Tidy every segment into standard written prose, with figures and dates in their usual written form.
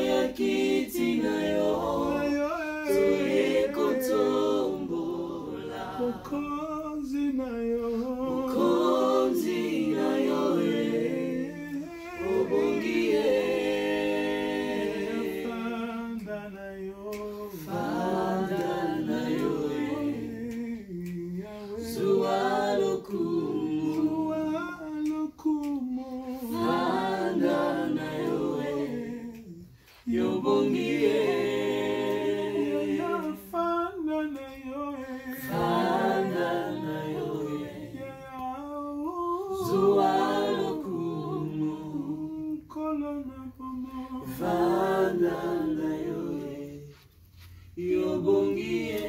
ya kiti na yo Zoe kotombola Ukonzi na yo Obongie Fanda na yo Zualukumu Fanda na yo Yobongie Fanda na yo Zualukumu Fanda na yo Yobongie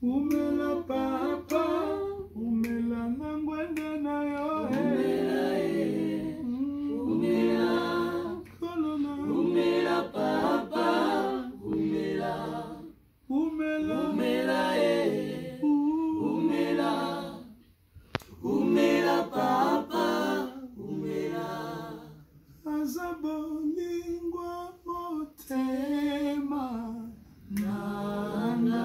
Umela papa Umela nangwende na yo Umela papa Umela papa Umela Azabo lingwa motema Nana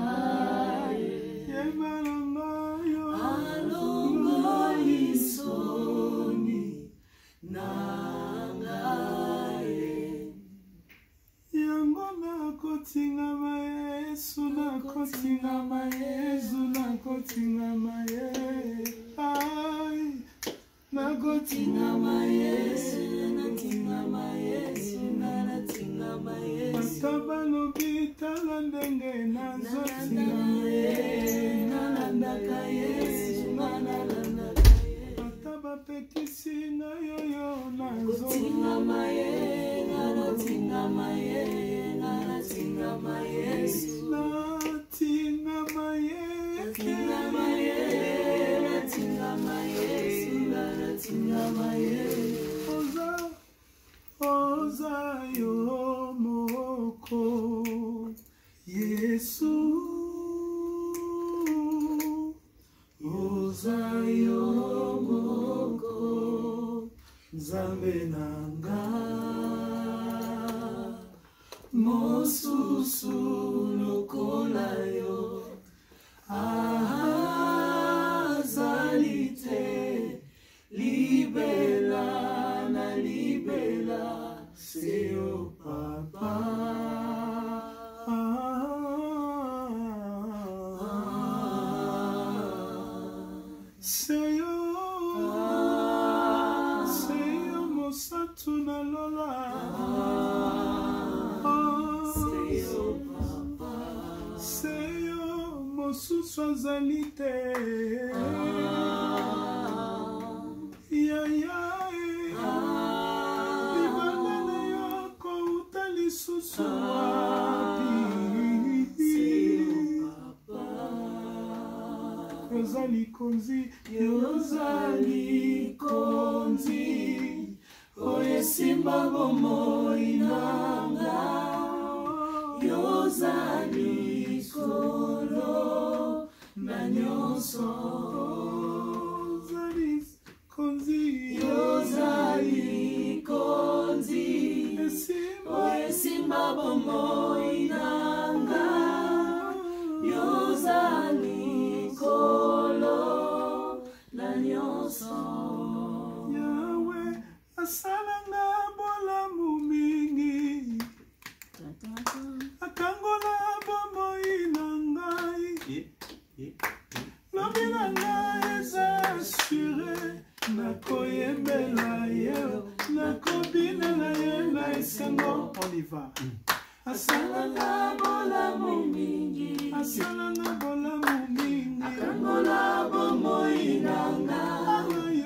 Oza yo moko Yesu Oza yo moko Nzambe nanga Mosusu lokola yo Azalite Libela na libela Seo papa Seo mosatu na lola Seo papa Seo mosusu azalite Yozali konzi Oye simba bomo inanga Yozali kolo na nyonso Yozali konzi Oye simba bomo inanga Yozali kolo na nyonso Yahweh asalanga bolamu mingi Akangola bomoi na ngai Lobi na ngai eza assuré Nakoyembela ye Nakobinela ye na esengo On y va Asalanga bolamu mingi Asalanga bolamu mingi Akangola bomoi na ngai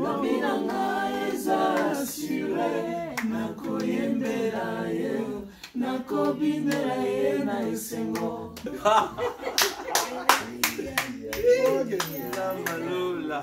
Lobi na ngai eza assuré Nakoyembela ye Nakobinela ye na esengo Malula.